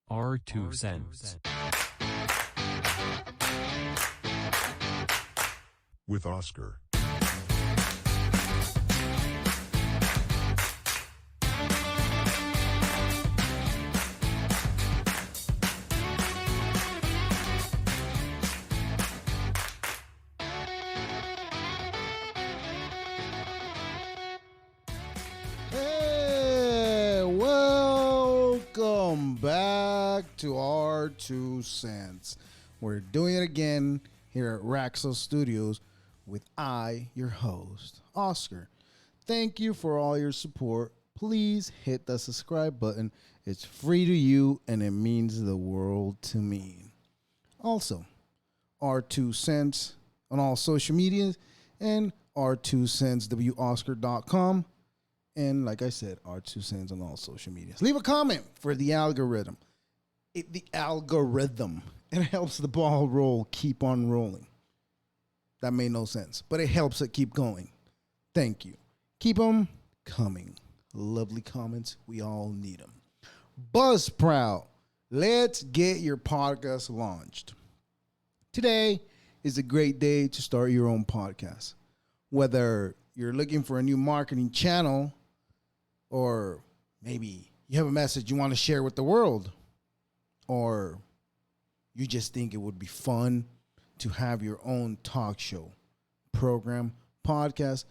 Our 2 cents. With Oscar. Hey, welcome back to our 2 cents. We're doing it again here at Raxo Studios with your host, Oscar. Thank you for all your support. Please hit the subscribe button. It's free to you and it means the world to me. Also, our 2 cents on all social medias and our 2centswoscar.com. And like I said, our 2 cents on all social medias. Leave a comment for the algorithm. The algorithm. It helps the ball roll keep on rolling. That made no sense, but it helps it keep going. Thank you. Keep them coming. Lovely comments. We all need them. Buzzsprout. Let's get your podcast launched. Today is a great day to start your own podcast. Whether you're looking for a new marketing channel, or maybe you have a message you want to share with the world, or you just think it would be fun to have your own talk show, program, podcast,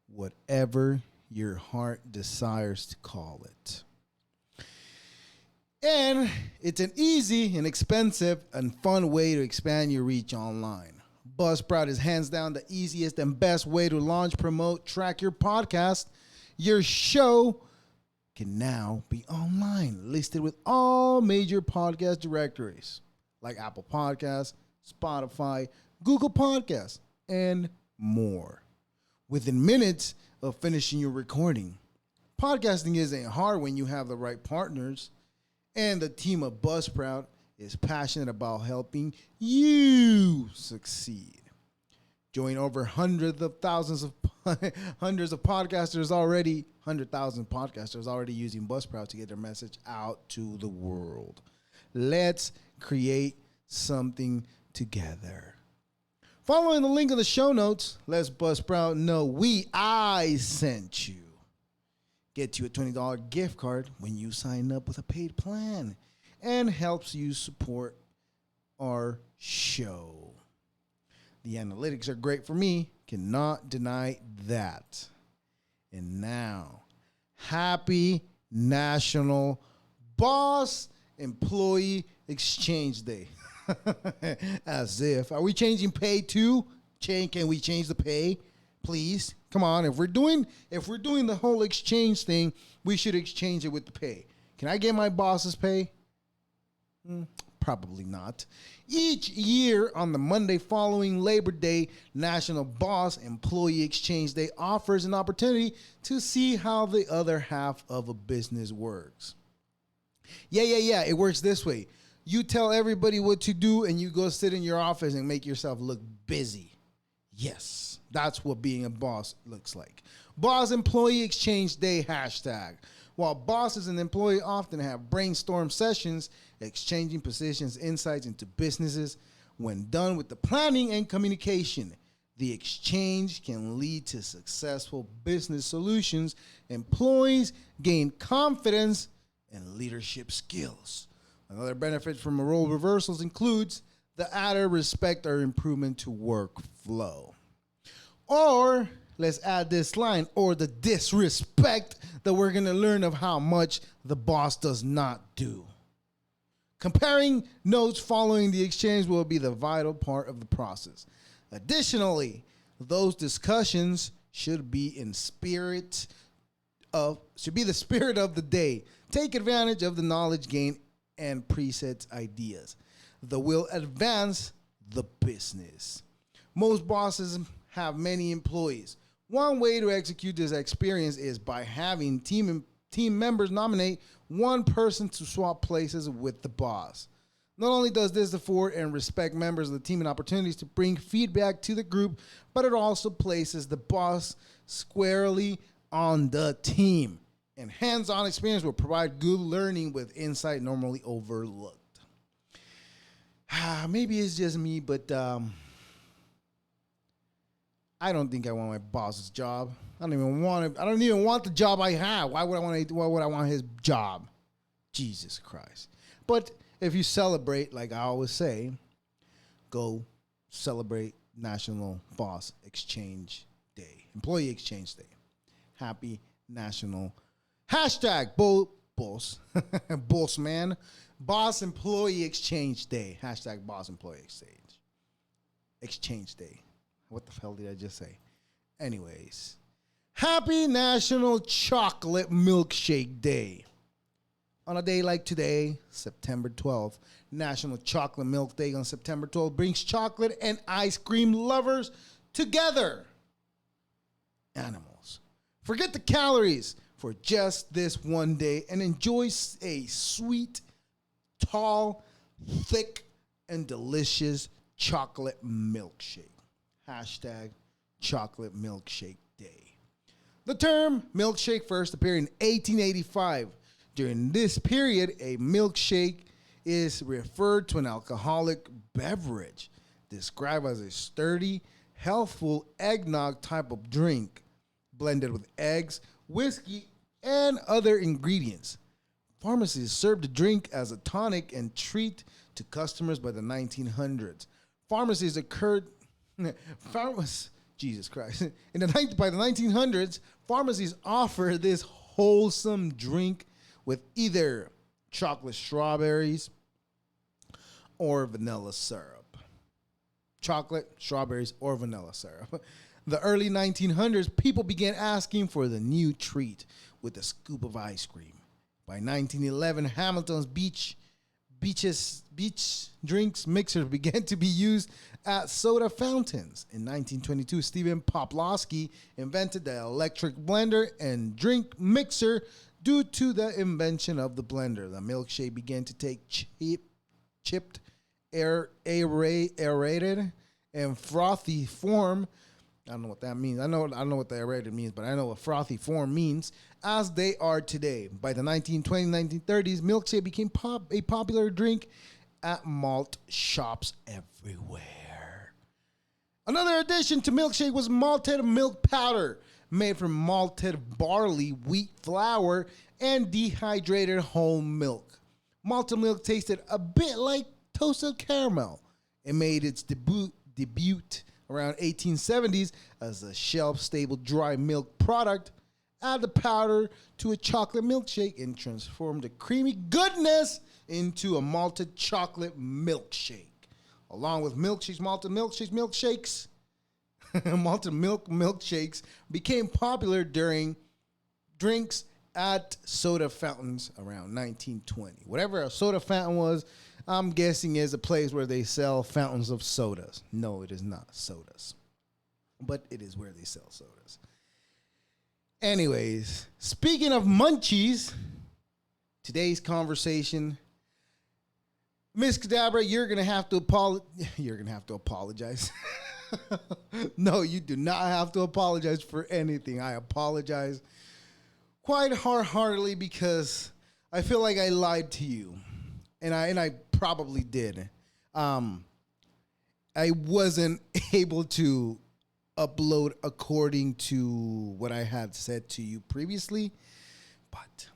whatever your heart desires to call it. And it's an easy, inexpensive, and fun way to expand your reach online. Buzzsprout is hands down the easiest and best way to launch, promote, track your podcast. Your show can now be online, listed with all major podcast directories like Apple Podcasts, Spotify, Google Podcasts, and more. Within minutes of finishing your recording. Podcasting isn't hard when you have the right partners, and the team of Buzzsprout is passionate about helping you succeed. Join over hundreds of podcasters already, 100,000 podcasters already using Buzzsprout to get their message out to the world. Let's create something together. Following the link in the show notes, let's Buzzsprout know I sent you. Get you a $20 gift card when you sign up with a paid plan and helps you support our show. The analytics are great for me. Cannot deny that. And now, happy National Boss Employee Exchange Day. As if. Are we changing pay too? Can we change the pay? Please. Come on. If we're doing the whole exchange thing, we should exchange it with the pay. Can I get my boss's pay? Probably not. Each year on the Monday following Labor Day, National Boss Employee Exchange Day offers an opportunity to see how the other half of a business works. Yeah. It works this way. You tell everybody what to do and you go sit in your office and make yourself look busy. Yes, that's what being a boss looks like. Boss Employee Exchange Day hashtag. While bosses and employees often have brainstorm sessions, exchanging positions, insights into businesses, when done with the planning and communication, the exchange can lead to successful business solutions. Employees gain confidence and leadership skills. Another benefit from role reversals includes the added respect or improvement to workflow. Or, let's add this line, or the disrespect that we're going to learn of how much the boss does not do. Comparing notes following the exchange will be the vital part of the process. Additionally, those discussions should be the spirit of the day. Take advantage of the knowledge gained and presets ideas that will advance the business. Most bosses have many employees. One way to execute this experience is by having team members nominate one person to swap places with the boss. Not only does this afford and respect members of the team and opportunities to bring feedback to the group, but it also places the boss squarely on the team and hands-on experience will provide good learning with insight normally overlooked. Maybe it's just me, but I don't think I want my boss's job. I don't even want it. I don't even want the job I have. Why would I want his job? Jesus Christ. But if you celebrate, like I always say, go celebrate National Boss Exchange Day, Employee Exchange Day. Happy National hashtag boss boss man Boss Employee Exchange Day. Hashtag Boss Employee Exchange Day. What the hell did I just say? Anyways, happy National Chocolate Milkshake Day. On a day like today, September 12th, National Chocolate Milk Day on September 12th brings chocolate and ice cream lovers together. Animals, forget the calories for just this one day and enjoy a sweet, tall, thick, and delicious chocolate milkshake. Hashtag Chocolate Milkshake Day. The term milkshake first appeared in 1885. During this period, a milkshake is referred to an alcoholic beverage described as a sturdy, healthful eggnog type of drink blended with eggs, whiskey, and other ingredients. Pharmacies served the drink as a tonic and treat to customers by the 1900s. Pharmacies occurred. Jesus Christ. By the 1900s, pharmacies offer this wholesome drink with either chocolate strawberries or vanilla syrup. Chocolate, strawberries, or vanilla syrup. The early 1900s, people began asking for the new treat with a scoop of ice cream. By 1911, Hamilton's beach drinks mixers began to be used at soda fountains. In 1922, Stephen Poplawski invented the electric blender and drink mixer. Due to the invention of the blender, the milkshake began to take chipped, aerated, and frothy form. I don't know what that means. I know what the aerated means, but I know what frothy form means, as they are today. By the 1920s, 1930s, milkshake became a popular drink at malt shops everywhere. Another addition to milkshake was malted milk powder, made from malted barley, wheat flour, and dehydrated whole milk. Malted milk tasted a bit like toasted caramel. It made its debut around 1870s as a shelf-stable dry milk product. Add the powder to a chocolate milkshake and transform the creamy goodness into a malted chocolate milkshake. Along with milkshakes, malted milkshakes became popular during drinks at soda fountains around 1920. Whatever a soda fountain was, I'm guessing is a place where they sell fountains of sodas. No, it is not sodas, but it is where they sell sodas. Anyways, speaking of munchies, today's conversation, Miss Cadabra, you're gonna have to apologize. No, you do not have to apologize for anything. I apologize quite hard-heartedly because I feel like I lied to you, and I probably did. I wasn't able to upload according to what I had said to you previously, but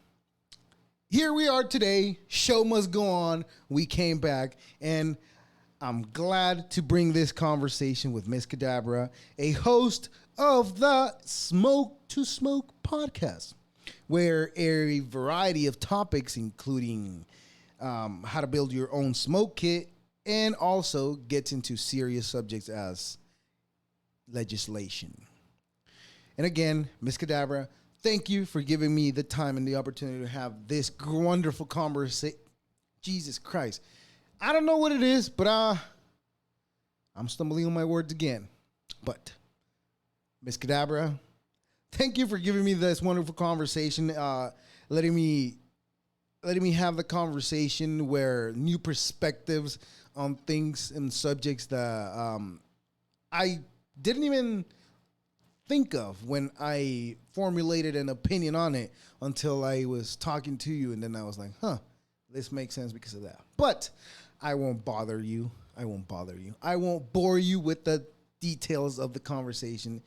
here we are today. Show must go on. We came back, and I'm glad to bring this conversation with Miss Cadabra, a host of the Smoke to Smoke podcast, where a variety of topics, including how to build your own smoke kit, and also gets into serious subjects as legislation. And again, Miss Cadabra, thank you for giving me the time and the opportunity to have this wonderful conversation. Jesus Christ. I don't know what it is, but I'm stumbling on my words again. But Miss Cadabra, thank you for giving me this wonderful conversation, letting me have the conversation where new perspectives on things and subjects that I didn't even think of when I formulated an opinion on it until I was talking to you, and then I was like, huh, this makes sense because of that. But I won't bother you. I won't bother you. I won't bore you with the details of the conversation.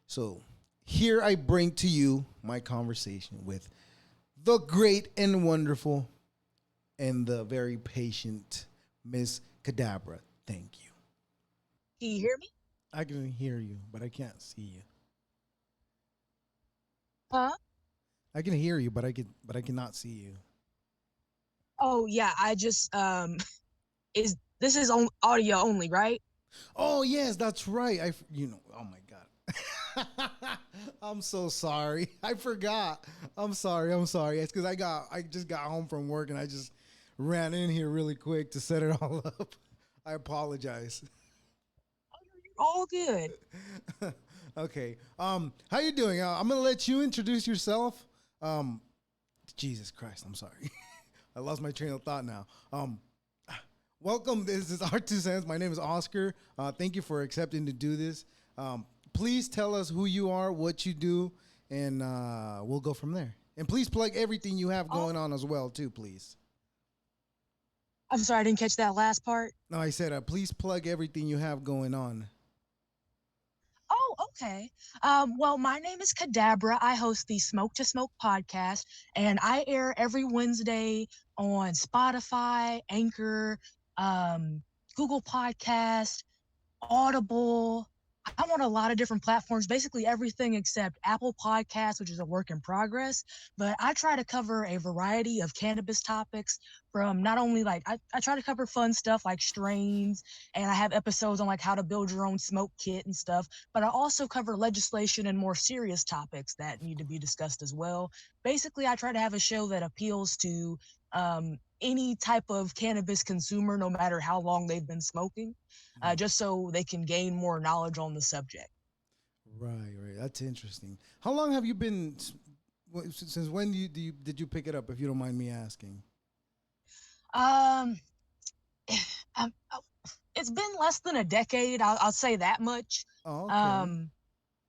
So here I bring to you my conversation with the great and wonderful and the very patient Miss Cadabra. Thank you. Can you hear me? I can hear you, but I can't see you. Huh? I can hear you, but I cannot see you. Oh yeah, I just is this is on audio only, right? Oh yes, that's right. You know, oh my god. I'm so sorry. I forgot. I'm sorry. I'm sorry. It's because I just got home from work and I just ran in here really quick to set it all up. I apologize. All good. Okay. How you doing? I'm gonna let you introduce yourself. Um, Jesus Christ, I'm sorry. I lost my train of thought now. Welcome. This is Art Two Cents. My name is Oscar. Thank you for accepting to do this. Please tell us who you are, what you do, and we'll go from there. And please plug everything you have Oh, going on as well, too, please. I'm sorry, I didn't catch that last part. No, I said please plug everything you have going on. Oh, okay. Well, my name is Cadabra. I host the Smoke to Smoke podcast, and I air every Wednesday on Spotify, Anchor, um, Google Podcast, Audible. I'm on a lot of different platforms, basically everything except Apple Podcasts, which is a work in progress. But I try to cover a variety of cannabis topics from not only I try to cover fun stuff like strains, and I have episodes on like how to build your own smoke kit and stuff. But I also cover legislation and more serious topics that need to be discussed as well. Basically, I try to have a show that appeals to any type of cannabis consumer, no matter how long they've been smoking, just so they can gain more knowledge on the subject. Right, right. That's interesting. How long have you been? Since when did you pick it up? If you don't mind me asking. Um, um, it's been less than a decade. I'll say that much. Oh, okay. Um,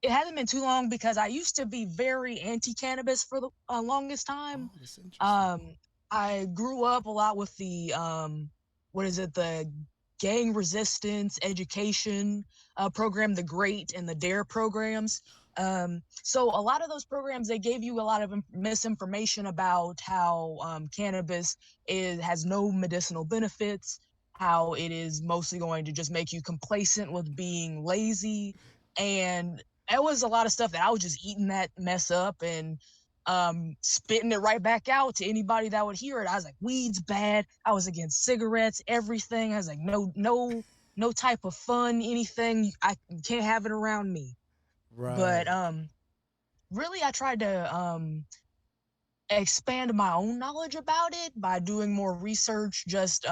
it hasn't been too long because I used to be very anti-cannabis for the longest time. Oh, that's interesting. Um, I grew up a lot with the what is it, the gang resistance education program, the GREAT and the DARE programs. So a lot of those programs, they gave you a lot of misinformation about how cannabis has no medicinal benefits, how it is mostly going to just make you complacent with being lazy, and it was a lot of stuff that I was just eating that mess up and spitting it right back out to anybody that would hear it. I was like, weed's bad. I was against cigarettes, everything. I was like, no type of fun, anything. I can't have it around me. But Right. really, I tried to expand my own knowledge about it by doing more research, just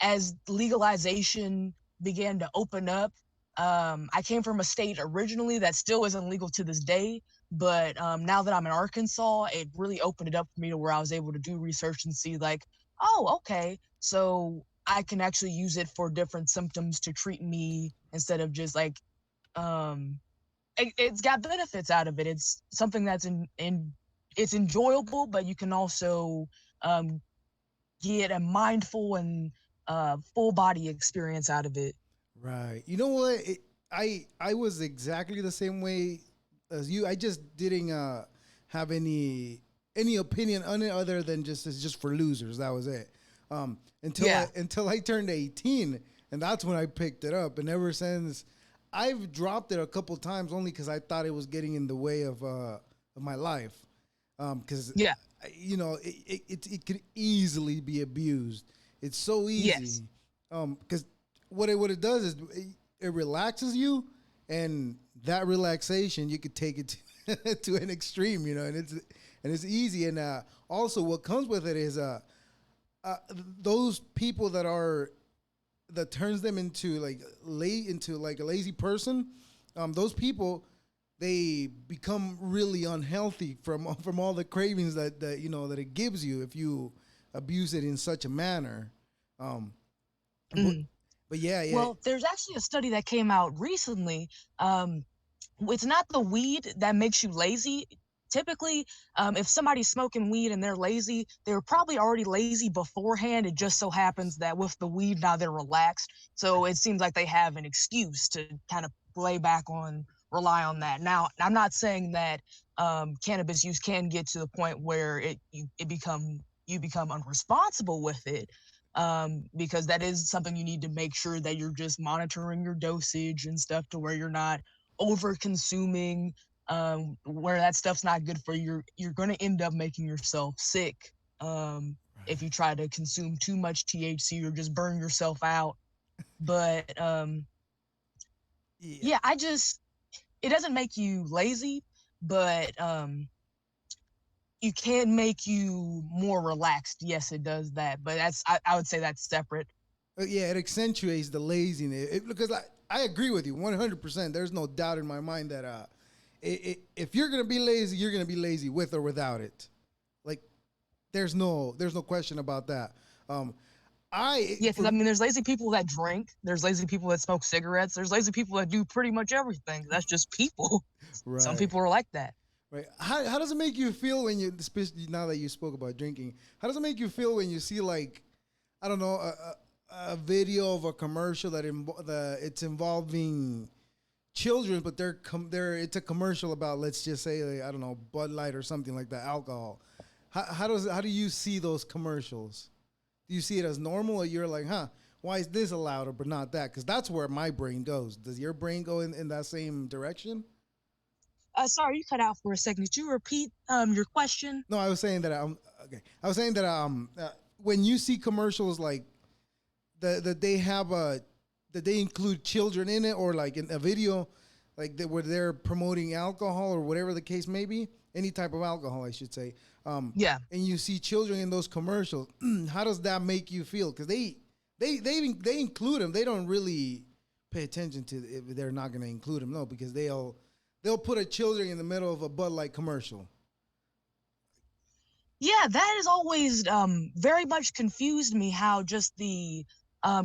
as legalization began to open up. I came from a state originally that still isn't legal to this day, but now that I'm in Arkansas, it really opened it up for me to where I was able to do research and see like, oh, okay, so I can actually use it for different symptoms to treat me instead of just like it's got benefits out of it. It's something that's in it's enjoyable, but you can also um, get a mindful and full body experience out of it. Right. You know what? I was exactly the same way as you. I just didn't have any opinion on it other than just it's just for losers. That was it. Yeah, Until I turned 18, and that's when I picked it up. And ever since, I've dropped it a couple times only because I thought it was getting in the way of my life. Because yeah, you know it could easily be abused. It's so yes, easy. Because what it does is it relaxes you, and that relaxation you could take it to an extreme, you know, and it's easy. And also, what comes with it is those people that turns them into into like a lazy person. Those people they become really unhealthy from all the cravings that you know that it gives you if you abuse it in such a manner. Um, but mm. but yeah, yeah. Well, there's actually a study that came out recently. Um, it's not the weed that makes you lazy. Typically, if somebody's smoking weed and they're lazy, they were probably already lazy beforehand. It just so happens that with the weed now they're relaxed, so it seems like they have an excuse to kind of rely on that. Now, I'm not saying that cannabis use can get to the point where it become you become unresponsible with it, because that is something you need to make sure that you're just monitoring your dosage and stuff to where you're not over consuming, where that stuff's not good for you. You're going to end up making yourself sick, um, if you try to consume too much THC or just burn yourself out. But Yeah. yeah, it doesn't make you lazy, but you can make you more relaxed. Yes, it does that, but I would say that's separate. Yeah, it accentuates the laziness because I agree with you 100%. There's no doubt in my mind that if you're gonna be lazy, you're gonna be lazy with or without it. Like there's no question about that. Um, I Yeah, because I for mean, there's lazy people that drink. There's lazy people that smoke cigarettes. There's lazy people that do pretty much everything. That's just people. Some right. people are like that. Right. How does it make you feel when you, especially now that you spoke about drinking, how does it make you feel when you see, like, I don't know, a video of a commercial it's involving children, but it's a commercial about, let's just say, like, I don't know, Bud Light or something like that, alcohol. How do you see those commercials? Do you see it as normal, or you're like, huh, why is this allowed but not that? Because that's where my brain goes. Does your brain go in that same direction? Sorry, you cut out for a second. Did you repeat your question? No, I was saying that okay. I was saying that when you see commercials like that they have that they include children in it, or like in a video like where they're promoting alcohol or whatever the case may be, any type of alcohol, I should say. Yeah. And you see children in those commercials, how does that make you feel? Because they include them. They don't really pay attention to if they're not going to include them. No, because they'll put a children in the middle of a Bud Light commercial. Yeah, that has always very much confused me how just the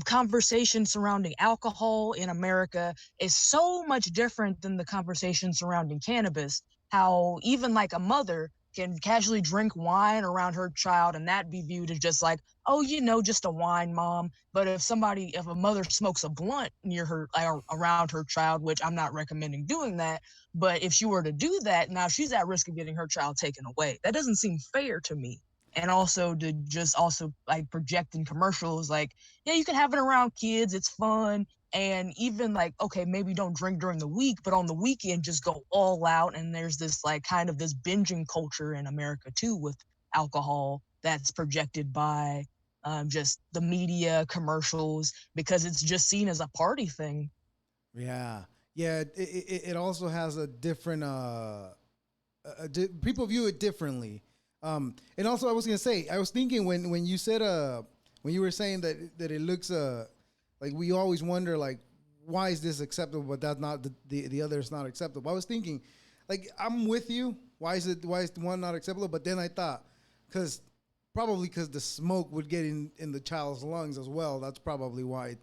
conversation surrounding alcohol in America is so much different than the conversation surrounding cannabis. How even like a mother can casually drink wine around her child and that be viewed as just like, oh, just a wine, mom. But if a mother smokes a blunt near her, around her child, which I'm not recommending doing that, but if she were to do that, now she's at risk of getting her child taken away. That doesn't seem fair to me. And also to just also like project in commercials, like, yeah, you can have it around kids, it's fun. And even like, okay, maybe don't drink during the week, but on the weekend, just go all out. And there's this like kind of this binging culture in America too with alcohol that's projected by just the media commercials because it's just seen as a party thing. Yeah, yeah. It also has a different. People view it differently. And also, I was gonna say, I was thinking when you said when you were saying that it looks like we always wonder, like, why is this acceptable but that's not the other is not acceptable. I was thinking, like, I'm with you. Why is the one not acceptable? But then I thought, because probably because the smoke would get in the child's lungs as well. That's probably why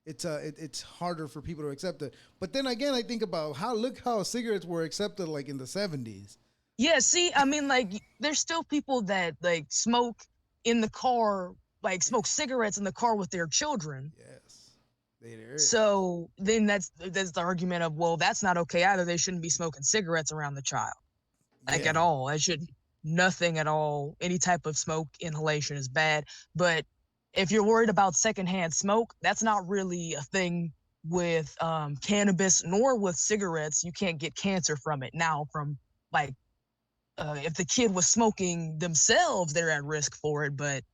it's harder for people to accept it. But then again, I think about look how cigarettes were accepted, like, in the 70s. Yeah, see, I mean, like, there's still people that like smoke in the car, like Yeah. smoke cigarettes in the car with their children. Yes. There. So then that's the argument of, well, that's not okay either. They shouldn't be smoking cigarettes around the child, like at Yeah. all. That should nothing at all. Any type of smoke inhalation is bad. But if you're worried about secondhand smoke, that's not really a thing with cannabis nor with cigarettes. You can't get cancer from it now from like if the kid was smoking themselves, they're at risk for it. But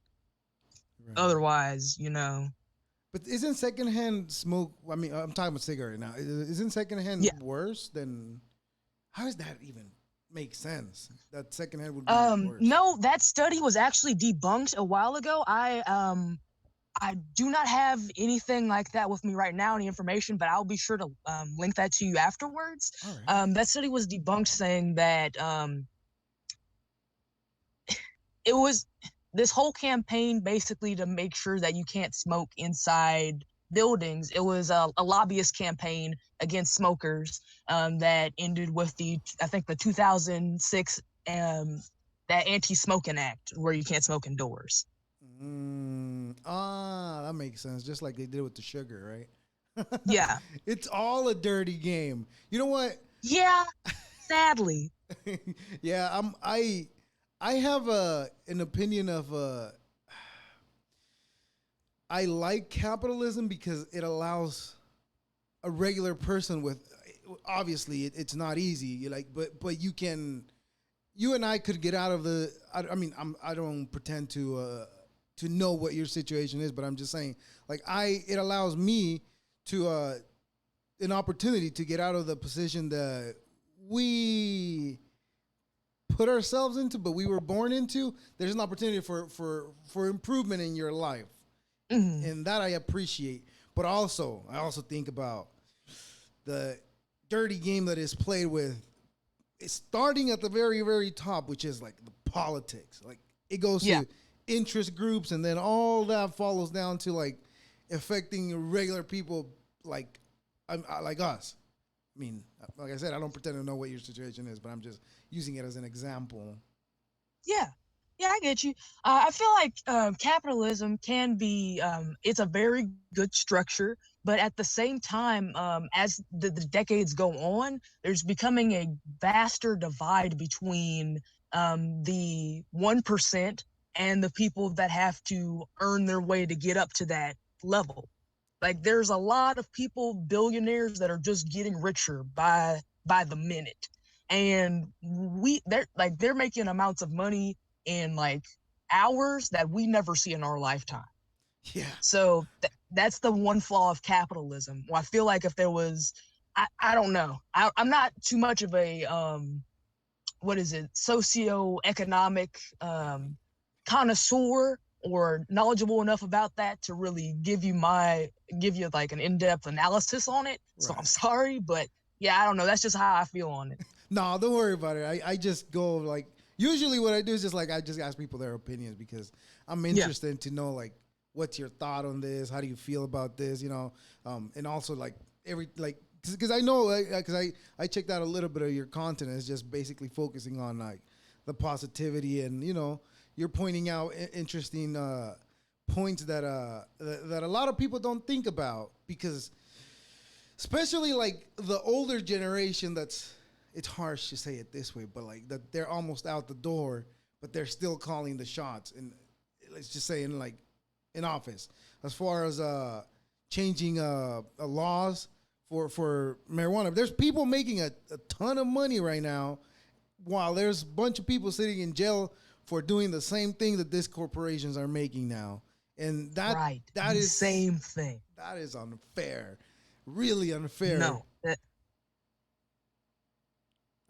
Right. otherwise. But isn't secondhand smoke? I mean, I'm talking about cigarette now. Isn't Yeah. secondhand worse than? How does that even make sense? That secondhand would be worse. No, that study was actually debunked a while ago. I do not have anything like that with me right now, any information, but I'll be sure to link that to you afterwards. All right. That study was debunked, saying that it was this whole campaign basically to make sure that you can't smoke inside buildings. It was a lobbyist campaign against smokers that ended with I think the 2006 that anti-smoking act where you can't smoke indoors. That makes sense. Just like they did with the sugar, right? Yeah. It's all a dirty game. You know what? Yeah, sadly. Yeah, I have an opinion of I like capitalism because it allows a regular person with obviously it's not easy. You like, but you and I could get out of the. I mean, I don't pretend to know what your situation is, but I'm just saying, like it allows me to an opportunity to get out of the position that we put ourselves into, but we were born into. There's an opportunity for improvement in your life, Mhm. and that I appreciate. But also, I also think about the dirty game that is played with. It's starting at the very very top, which is like the politics. Like it goes Yeah. to interest groups, and then all that follows down to like affecting regular people like like us. I mean, like I said, I don't pretend to know what your situation is, but I'm just using it as an example. Yeah. Yeah, I get you. I feel like capitalism can be, it's a very good structure, but at the same time, as the decades go on, there's becoming a vaster divide between the 1% and the people that have to earn their way to get up to that level. Like there's a lot of people, billionaires, that are just getting richer by the minute, and they're making amounts of money in like hours that we never see in our lifetime. Yeah, So that's the one flaw of capitalism. Well, I feel like if there was, I don't know, I'm not too much of a what is it, socioeconomic connoisseur or knowledgeable enough about that to really give you like an in-depth analysis on it. So I'm right. sorry, but yeah, I don't know. That's just how I feel on it. No, don't worry about it. I just go like usually what I do is just like I just ask people their opinions because I'm Yeah. interested to know like what's your thought on this? How do you feel about this? And also like every like because I know because I checked out a little bit of your content. It's just basically focusing on like the positivity and you're pointing out interesting points that a lot of people don't think about because especially like the older generation that's it's harsh to say it this way but like that they're almost out the door but they're still calling the shots and let's just say in office as far as changing laws for marijuana there's people making a ton of money right now while there's a bunch of people sitting in jail for doing the same thing that these corporations are making now and Right. that The is same thing. that is unfair really unfair. No.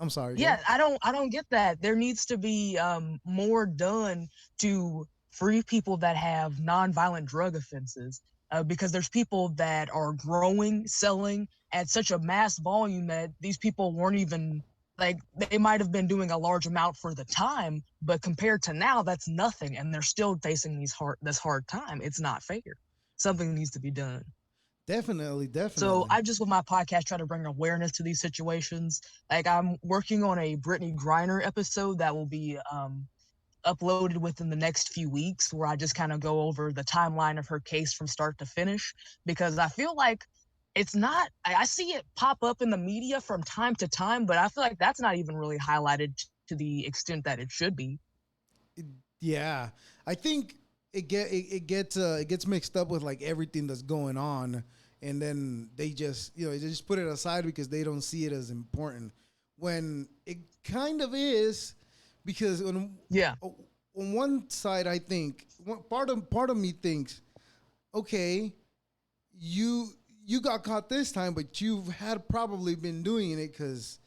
I'm sorry, go. Yeah, I don't get that. There needs to be more done to free people that have nonviolent drug offenses. Because there's people that are growing, selling at such a mass volume that these people weren't even like they might have been doing a large amount for the time, but compared to now, that's nothing, and they're still facing this hard time. It's not fair. Something needs to be done. Definitely, So definitely. I just with my podcast try to bring awareness to these situations. Like I'm working on a Brittany Griner episode that will be uploaded within the next few weeks, where I just kind of go over the timeline of her case from start to finish. Because I feel like it's not. I see it pop up in the media from time to time, but I feel like that's not even really highlighted to the extent that it should be. Yeah, I think it gets mixed up with like everything that's going on, and then they just they just put it aside because they don't see it as important when it kind of is because Yeah. on one side I think part of me thinks okay you you got caught this time but you've had probably been doing it because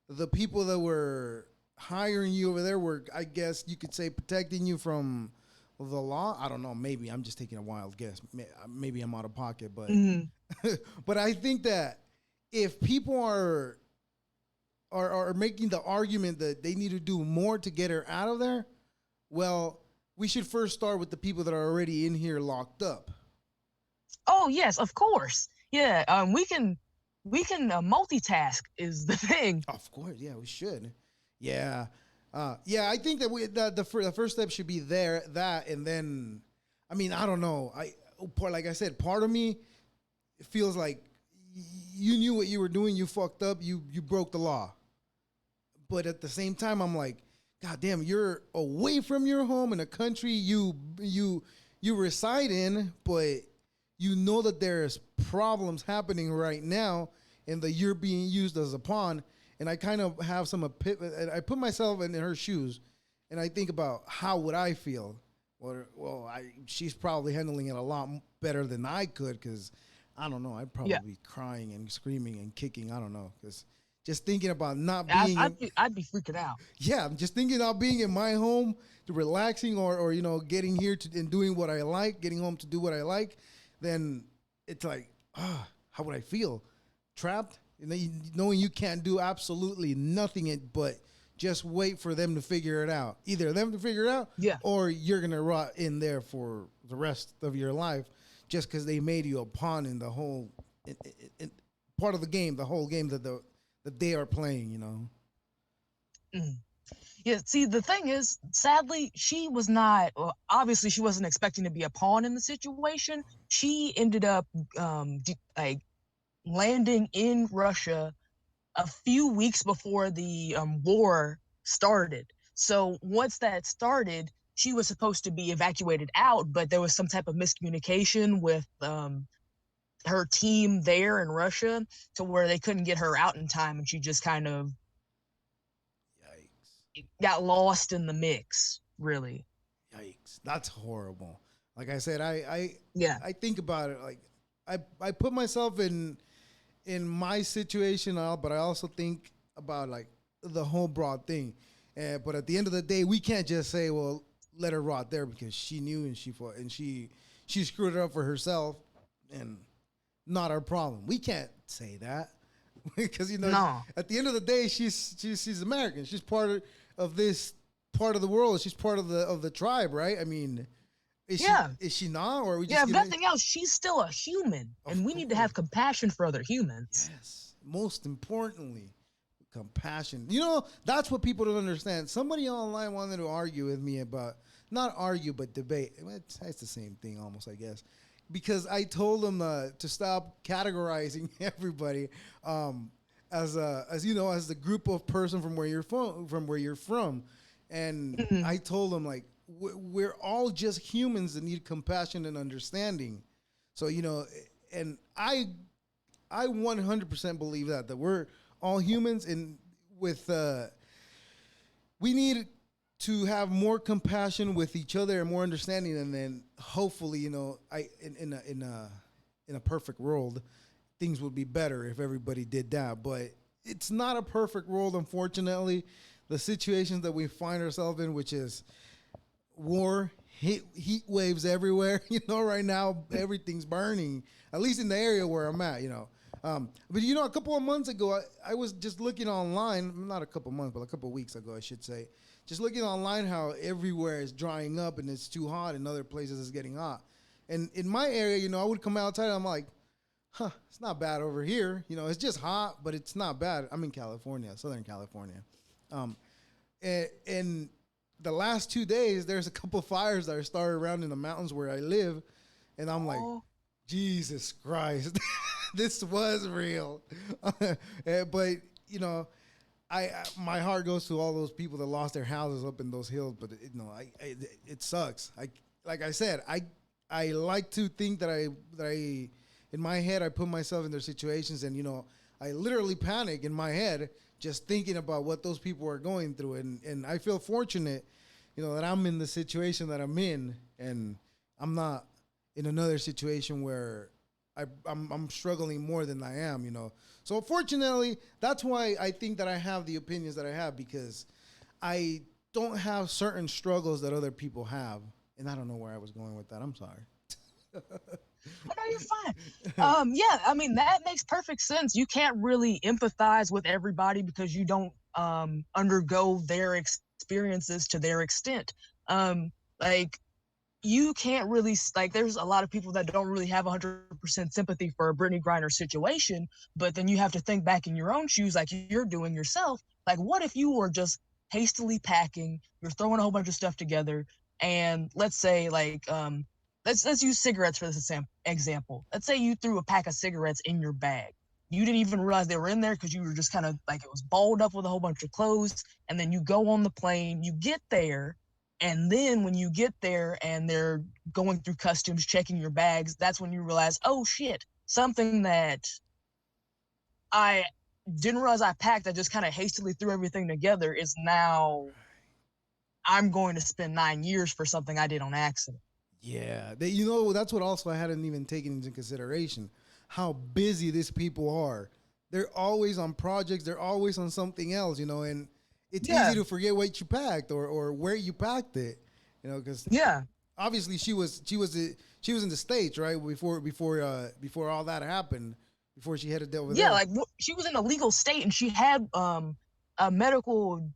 the people that were hiring you over there were, I guess you could say, protecting you from the law. I don't know. Maybe I'm just taking a wild guess. Maybe I'm out of pocket, but Hmm. but I think that if people are making the argument that they need to do more to get her out of there, well, we should first start with the people that are already in here locked up. Oh yes, of course. Yeah, we can multitask is the thing. Of course, yeah, we should. Yeah, yeah. I think that the first step should be there, that, and then, I mean, I don't know. Like I said, part of me feels like you knew what you were doing. You fucked up. You broke the law. But at the same time, I'm like, God damn, you're away from your home in a country you reside in, but you know that there's problems happening right now, and that you're being used as a pawn. And I kind of have some I put myself in her shoes, and I think about how would I feel. She's probably handling it a lot better than I could, because I don't know. I'd Yeah, probably be crying and screaming and kicking. I don't know, because just thinking about not I'd, being I'd in, be I'd be freaking out. yeah, I'm just thinking about being in my home, to relaxing, or getting here to and doing what I like, getting home to do what I like. Then it's like, how would I feel? Trapped, knowing you can't do absolutely nothing, but just wait for them to figure it out. Either them to figure it out, Yeah. or you're gonna rot in there for the rest of your life, just because they made you a pawn in the whole in part of the game, the whole game that they are playing. Mm. Yeah, see, the thing is, sadly, she was not, well, obviously, she wasn't expecting to be a pawn in the situation. She ended up, like, landing in Russia a few weeks before the war started. So once that started, she was supposed to be evacuated out, but there was some type of miscommunication with her team there in Russia to where they couldn't get her out in time, and she just kind of Yikes. got lost in the mix, really. Yikes. That's horrible. Like I said, Yeah. I think about it, like I put myself in my situation out, but I also think about like the whole broad thing. But at the end of the day, we can't just say, well, let her rot there, because she knew, and she fought, and she screwed it up for herself, and not our problem. We can't say that, because No. at the end of the day, she's American. She's of this part of the world. She's part of the tribe, right? I mean, Yeah. is she not, or are we Yeah, just if giving? nothing else, she's still a human, Of and we need to course, have compassion for other humans. yes. Most importantly, compassion. That's what people don't understand. Somebody online wanted to argue with me about, not argue, but debate. It's the same thing almost, I guess, because I told them to stop categorizing everybody as the group of person from where you're from, and Mhm. I told them, like, we're all just humans that need compassion and understanding. So and I 100% believe that we're all humans, and with we need to have more compassion with each other and more understanding, and then hopefully, I in a perfect world, things would be better if everybody did that. But it's not a perfect world, unfortunately. The situations that we find ourselves in, which is war, heat waves everywhere. Right now everything's burning. At least in the area where I'm at. But a couple of months ago, I was just looking online. Not a couple of months, but a couple of weeks ago, I should say. Just looking online how everywhere is drying up and it's too hot, and other places it's getting hot. And in my area, I would come outside and I'm like, it's not bad over here. It's just hot, but it's not bad. I'm in California, Southern California. Um, and the last 2 days, there's a couple of fires that are started around in the mountains where I live, and I'm like, Oh, Jesus Christ, this was real. But my heart goes to all those people that lost their houses up in those hills. But it sucks. Like I said, I like to think that I in my head I put myself in their situations, and I literally panic in my head just thinking about what those people are going through, and I feel fortunate, that I'm in the situation that I'm in, and I'm not in another situation where I'm struggling more than I am. So fortunately, that's why I think that I have the opinions that I have, because I don't have certain struggles that other people have. And I don't know where I was going with that. I'm sorry. oh no, you're fine. Yeah, I mean that makes perfect sense. You can't really empathize with everybody because you don't undergo their experiences to their extent. Like you can't really like. There's a lot of people that don't really have 100% sympathy for a Brittany Griner situation, but then you have to think back in your own shoes, like you're doing yourself. Like, what if you were just hastily packing? You're throwing a whole bunch of stuff together, and let's say like let's use cigarettes for this example. Let's say you threw a pack of cigarettes in your bag. You didn't even realize they were in there because you were just kind of like it was balled up with a whole bunch of clothes. And then you go on the plane, you get there, and then when you get there and they're going through customs, checking your bags, that's when you realize, oh shit, something that I didn't realize I packed, I just kind of hastily threw everything together, is now I'm going to spend 9 years for something I did on accident. Yeah, that's what also I hadn't even taken into consideration how busy these people are. They're always on projects. They're always on something else, and it's easy Yeah, to forget what you packed or where you packed it, because yeah. obviously she was in the States, right, before all that happened, before she headed over Yeah, there. like she was in a legal state and she had a medical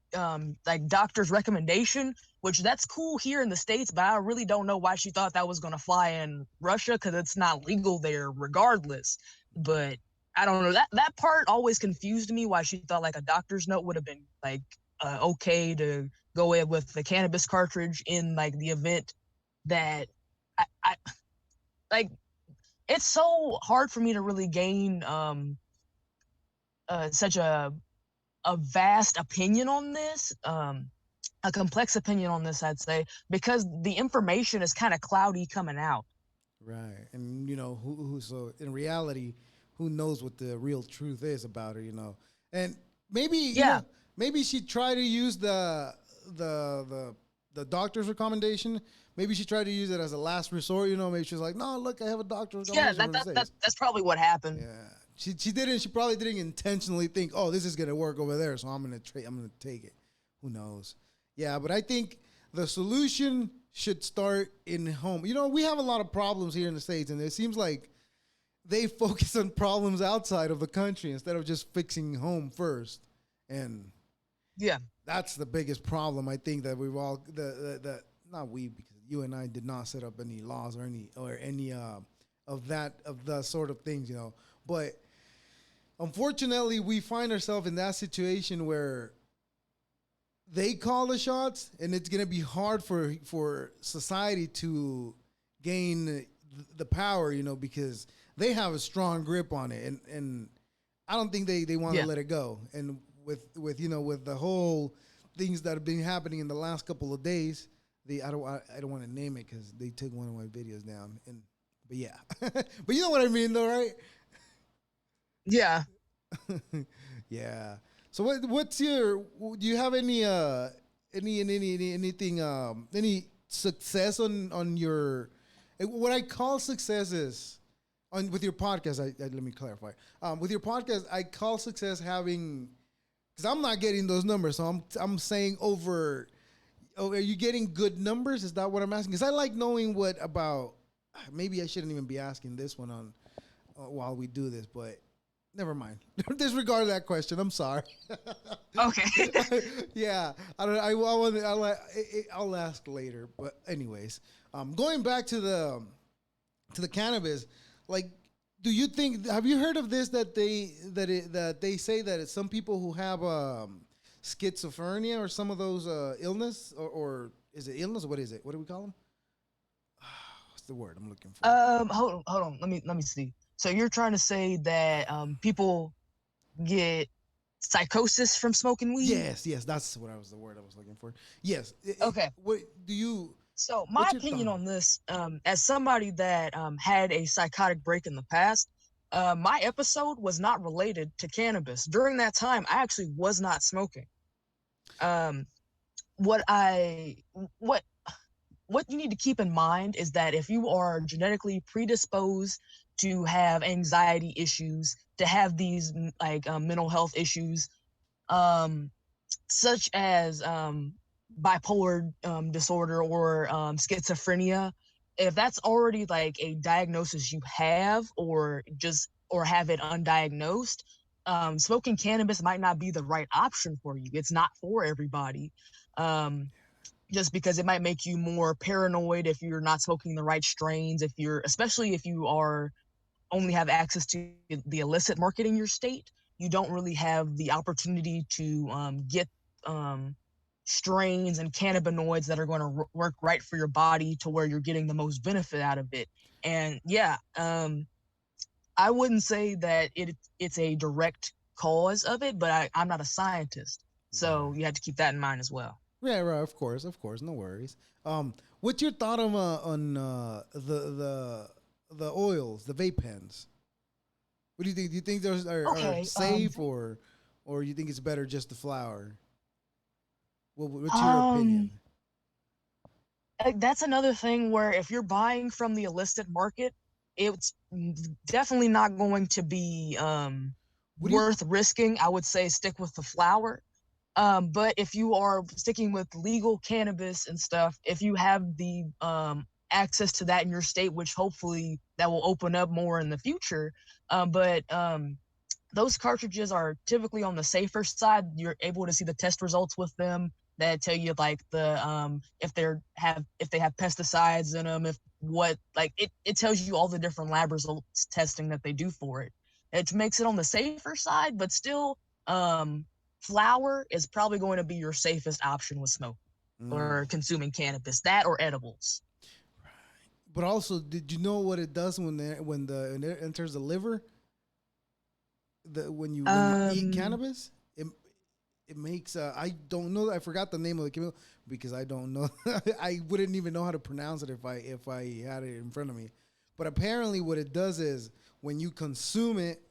like doctor's recommendation, which that's cool here in the States, but I really don't know why she thought that was going to fly in Russia because it's not legal there regardless. But I don't know, that part always confused me, why she thought like a doctor's note would have been like okay to go in with the cannabis cartridge in like the event that I like. It's so hard for me to really gain such a vast opinion on this, a complex opinion on this, I'd say, because the information is kind of cloudy coming out. Right, and who so in reality, who knows what the real truth is about her, and maybe Yeah, maybe she tried to use the the the doctor's recommendation. Maybe she tried to use it as a last resort. Maybe she's like, no, look, I have a doctor's yeah, recommendation from the States. that's probably what happened. Yeah, she didn't. She probably didn't intentionally think, oh, this is gonna work over there, so I'm gonna take it. Who knows? Yeah, but I think the solution should start in home. We have a lot of problems here in the States, and it seems like they focus on problems outside of the country instead of just fixing home first. And Yeah, that's the biggest problem, I think, that we've all the not we, because you and I did not set up any laws or any of the sort of things, but unfortunately we find ourselves in that situation where they call the shots, and it's going to be hard for society to gain the power, because they have a strong grip on it, and I don't think they want to yeah, let it go. And with the whole things that have been happening in the last couple of days, I don't want to name it because they took one of my videos down, but yeah, but you know what I mean, though, right? yeah. Yeah. So what's your? Do you have anything any success on your, what I call success is on with your podcast? Let me clarify. With your podcast, I call success having, because I'm not getting those numbers, so I'm saying over. Oh, are you getting good numbers? Is that what I'm asking? Because I like knowing what about. Maybe I shouldn't even be asking this one on while we do this, but never mind. Disregard that question. I'm sorry. Okay. Yeah, I don't. I want. I'll ask later. But anyways, going back to the cannabis, like, do you think? Have you heard of this? That they say that it's some people who have schizophrenia or some of those illness, or is it illness? What is it? What do we call them? What's the word I'm looking for? Hold on. Let me see. So you're trying to say that people get psychosis from smoking weed? Yes, yes, that's what I was the word I was looking for. Yes. Okay. What do you? So my What's your opinion thought? on this, as somebody that had a psychotic break in the past, my episode was not related to cannabis. During that time, I actually was not smoking. Um, what I what what you need to keep in mind is that if you are genetically predisposed to have anxiety issues, to have these like mental health issues, um, such as bipolar disorder or schizophrenia, if that's already like a diagnosis you have, or have it undiagnosed, smoking cannabis might not be the right option for you. It's not for everybody. Um, just because it might make you more paranoid if you're not smoking the right strains, if you're, especially if you are only have access to the illicit market in your state, you don't really have the opportunity to get um, strains and cannabinoids that are going to work right for your body to where you're getting the most benefit out of it. And yeah, I wouldn't say that it's a direct cause of it, but I'm not a scientist, so Right. you have to keep that in mind as well. Yeah, right. Of course, no worries. What's your thought on the oils, the vape pens? What do you think? Do you think those are Okay, safe, or you think it's better just the flower? What's your um, opinion? that's another thing where if you're buying from the illicit market, it's definitely not going to be What do you? worth risking. I would say stick with the flower. But if you are sticking with legal cannabis and stuff, if you have the access to that in your state, which hopefully that will open up more in the future, but those cartridges are typically on the safer side. You're able to see the test results with them that tell you like the if they have pesticides in them, if what like it tells you all the different lab results testing that they do for it. It makes it on the safer side, but still flour is probably going to be your safest option with smoke Mm. or consuming cannabis, that or edibles. But also, did you know what it does when it enters the liver? When you eat Um, cannabis, it makes I don't know, I forgot the name of the chemical because I don't know. I wouldn't even know how to pronounce it if I had it in front of me. But apparently what it does is when you consume it,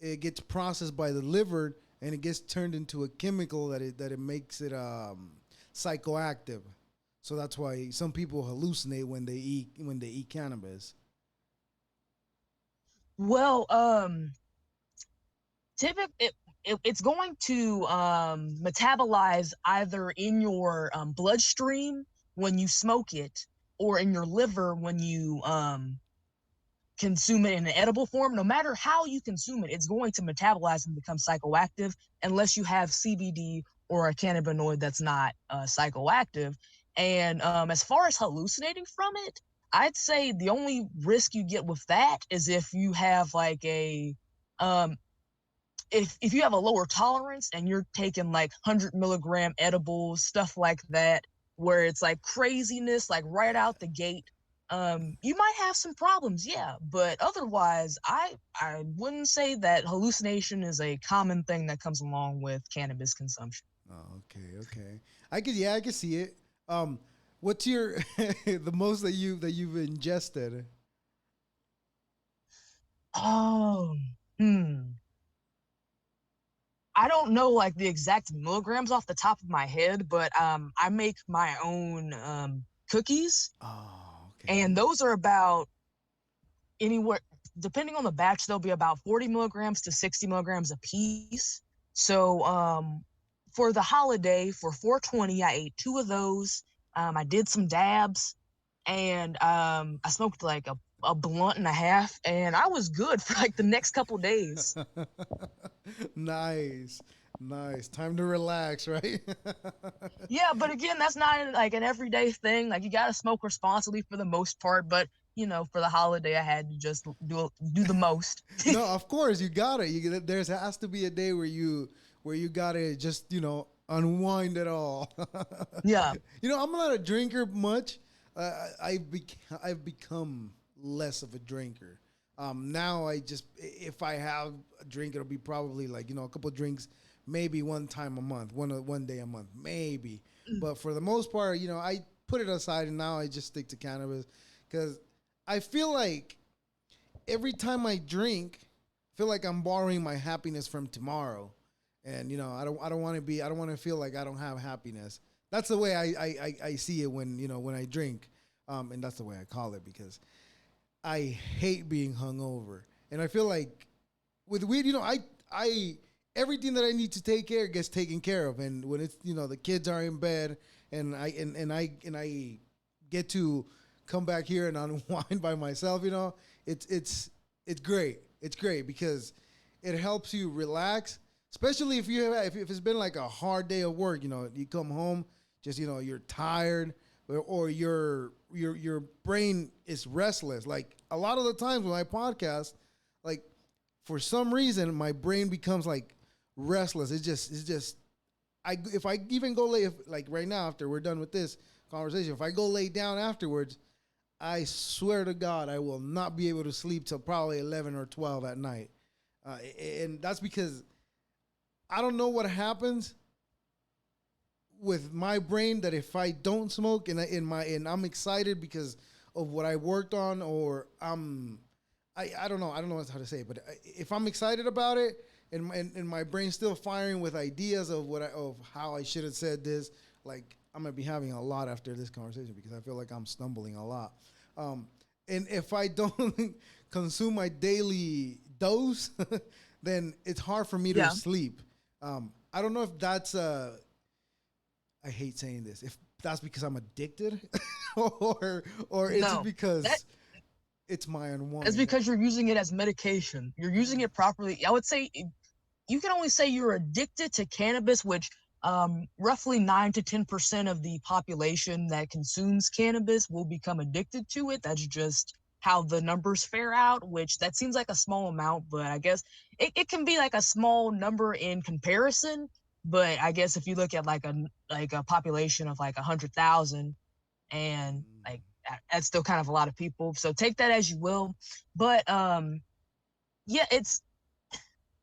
it gets processed by the liver and it gets turned into a chemical that it makes it psychoactive. So that's why some people hallucinate when they eat cannabis. well, typically it's going to metabolize either in your bloodstream when you smoke it or in your liver when you consume it in an edible form. No matter how you consume it, it's going to metabolize and become psychoactive unless you have CBD or a cannabinoid that's not psychoactive. And as far as hallucinating from it, I'd say the only risk you get with that is if you have like a um, if you have a lower tolerance and you're taking like 100 milligram edibles, stuff like that, where it's like craziness, like right out the gate, you might have some problems, yeah. But otherwise, I wouldn't say that hallucination is a common thing that comes along with cannabis consumption. Oh, okay, okay. I could see it. Um, what's your the most that you've ingested? Oh, hmm. I don't know like the exact milligrams off the top of my head, but I make my own cookies, Oh, okay. and those are about anywhere depending on the batch they'll be about 40 milligrams to 60 milligrams a piece. So for the holiday for 420 I ate two of those. I did some dabs, and I smoked like a blunt and a half, and I was good for like the next couple days. Nice, nice. Time to relax, right? Yeah, but again, that's not like an everyday thing. Like you got to smoke responsibly for the most part, but for the holiday I had to just do the most. No, of course you got it. There has to be a day where you got to just unwind it all. Yeah. I'm not a drinker much. I've become less of a drinker. Now I just if I have a drink, it'll be probably like a couple drinks, maybe one time a month, one day a month, maybe. But for the most part, I put it aside and now I just stick to cannabis because I feel like every time I drink, I feel like I'm borrowing my happiness from tomorrow, and I don't want to feel like I don't have happiness. That's the way I see it when I drink, and that's the way I call it because I hate being hungover, and I feel like with weed, I everything that I need to take care gets taken care of, and when it's the kids are in bed, and I get to come back here and unwind by myself, it's great. It's great because it helps you relax, especially if it's been like a hard day of work. You come home, just you're tired, or your brain is restless. Like a lot of the times when I podcast, like for some reason my brain becomes like restless. It's just if I even go lay, like right now after we're done with this conversation, if I go lay down afterwards, I swear to God I will not be able to sleep till probably 11 or 12 at night, and that's because I don't know what happens with my brain that if I don't smoke and I'm excited because of what I worked on, or I don't know, how to say it, but if I'm excited about it and my brain's still firing with ideas of of how I should have said this, like I'm gonna be having a lot after this conversation because I feel like I'm stumbling a lot. Um, and if I don't consume my daily dose, then it's hard for me to Yeah. sleep. I don't know if that's I hate saying this. If that's because I'm addicted, or it's No. That because it's my is unwanting. because you're using it as medication. You're using it properly. I would say you can only say you're addicted to cannabis, which roughly 9 to 10% of the population that consumes cannabis will become addicted to it. That's just how the numbers fare out, which that seems like a small amount, but I guess it can be like a small number in comparison. But I guess if you look at like a population of like 100,000, and like that's still kind of a lot of people. So take that as you will. But yeah, it's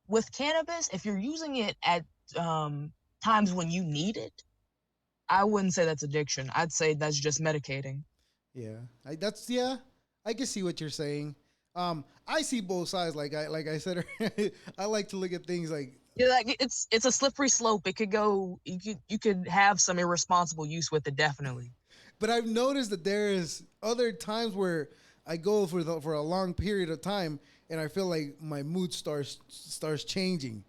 with cannabis, if you're using it at um, times when you need it, I wouldn't say that's addiction. I'd say that's just medicating. Yeah, I can see what you're saying. I see both sides. Like I said, I like to look at things like, Yeah, like it's a slippery slope. It could go. You could have some irresponsible use with it. Definitely. but I've noticed that there is other times where I go for a long period of time and I feel like my mood starts changing.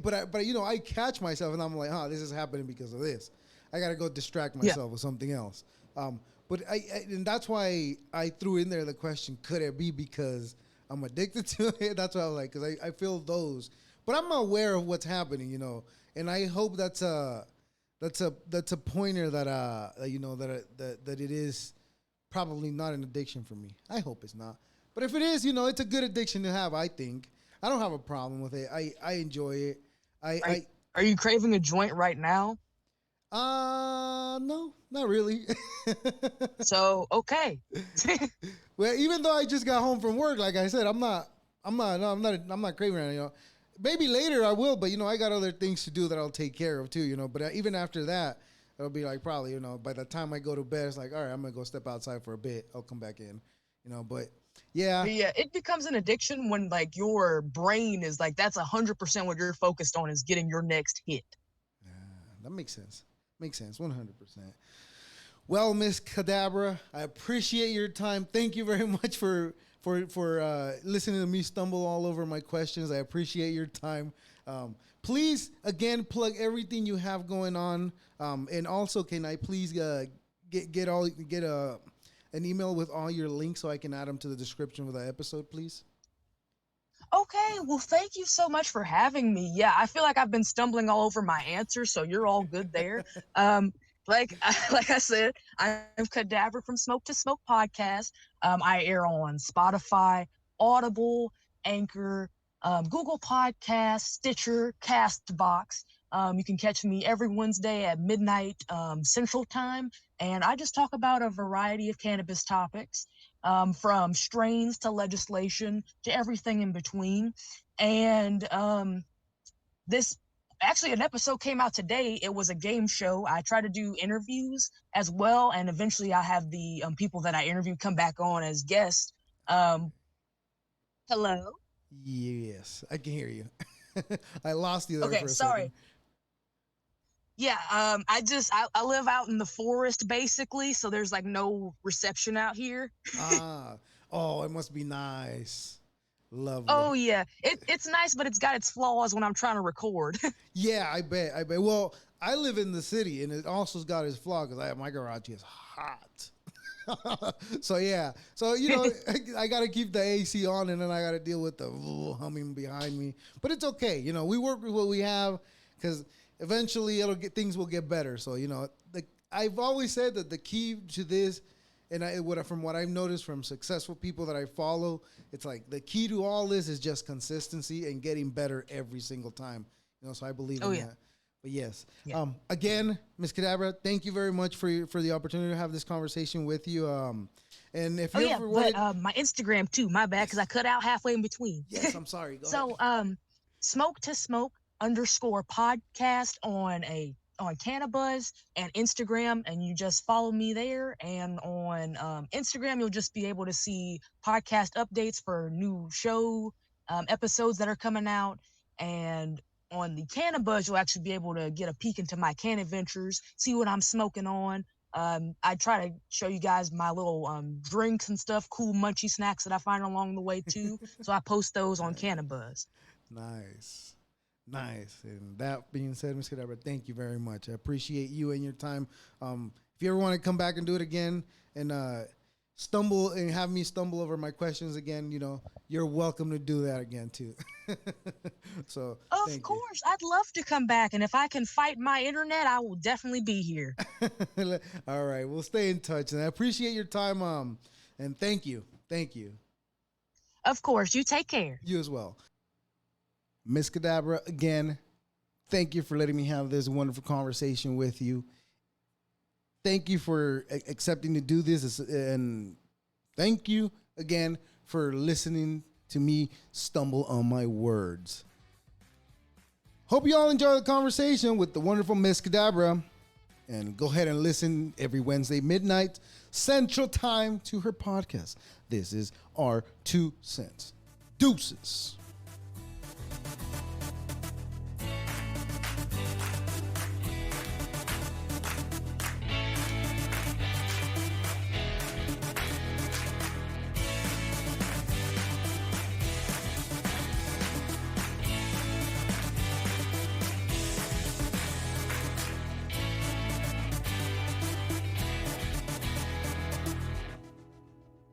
But I catch myself and I'm like, this is happening because of this. I gotta go distract Yeah. myself with something else. But and that's why I threw in there the question: could it be because I'm addicted to it? That's why I was like, because I feel those, but I'm aware of what's happening, and I hope that's a pointer that it is probably not an addiction for me. I hope it's not. But if it is, it's a good addiction to have, I think. I don't have a problem with it. I enjoy it. I Are I Are you craving a joint right now? no, not really. So okay. Well, even though I just got home from work, like I said, no, I'm not craving it. Maybe later I will, but I got other things to do that I'll take care of too. But even after that, it'll be like probably, by the time I go to bed, it's like, all right, I'm gonna go step outside for a bit. I'll come back in, But yeah, But yeah, it becomes an addiction when like your brain is like that's 100% what you're focused on is getting your next hit. that makes sense. Makes sense, 100%. Well, Miss Cadabra, I appreciate your time. Thank you very much for listening to me stumble all over my questions. I appreciate your time. Please again plug everything you have going on, and also can I please get an email with all your links so I can add them to the description of the episode, please. Okay, well, thank you so much for having me. Yeah, I feel like I've been stumbling all over my answers, so you're all good there. Um, like like I said, I'm Cadabra from Smoke to Smoke podcast. I air on Spotify, Audible, Anchor, Google Podcast, Stitcher, Castbox. You can catch me every Wednesday at midnight Central Time, and I just talk about a variety of cannabis topics, from strains to legislation to everything in between. And this actually an episode came out today. It was a game show. I try to do interviews as well, and eventually I have the people that I interview come back on as guests. Um, Hello. Yes, I can hear you. I lost you there Okay, for a second. sorry. Yeah, I live out in the forest basically, so there's like no reception out here. Ah, oh, it must be nice. Lovely. Oh yeah, it's nice, but it's got its flaws when I'm trying to record. Yeah, I bet. I bet. Well, I live in the city, and it also's got its flaw because my garage is hot. So yeah, so I got to keep the AC on, and then I got to deal with the humming behind me. But it's okay. We work with what we have because eventually things will get better. So I've always said that the key to this, and from what I've noticed from successful people that I follow, it's like the key to all this is just consistency and getting better every single time. So I believe Oh in yeah, that. But yes, yeah. again, Miss Cadabra, thank you very much for the opportunity to have this conversation with you. And if Oh you yeah, ever but wanted, my Instagram too. My bad, because I yes, cut out halfway in between. yes, I'm sorry. Go ahead. So smoke to smoke underscore podcast on Cannabis and Instagram, and you just follow me there. And on Instagram, you'll just be able to see podcast updates for new show episodes that are coming out. And on the Cannabis, you'll actually be able to get a peek into my can adventures, see what I'm smoking on. I try to show you guys my little drinks and stuff, cool munchy snacks that I find along the way too. So I post those on Nice. Cannabis. Nice. Nice. And that being said, Ms. Cadabra, thank you very much. I appreciate you and your time. If you ever want to come back and do it again and stumble and have me stumble over my questions again, you're welcome to do that again too. So Of thank you. course, I'd love to come back, and if I can fight my internet, I will definitely be here. All right. We'll stay in touch. And I appreciate your time. And thank you. Thank you. Of course, you take care. You as well. Miss Cadabra, again, thank you for letting me have this wonderful conversation with you. Thank you for accepting to do this. And thank you again for listening to me stumble on my words. Hope you all enjoy the conversation with the wonderful Miss Cadabra. And go ahead and listen every Wednesday midnight Central Time to her podcast. This is our 2 cents. Deuces.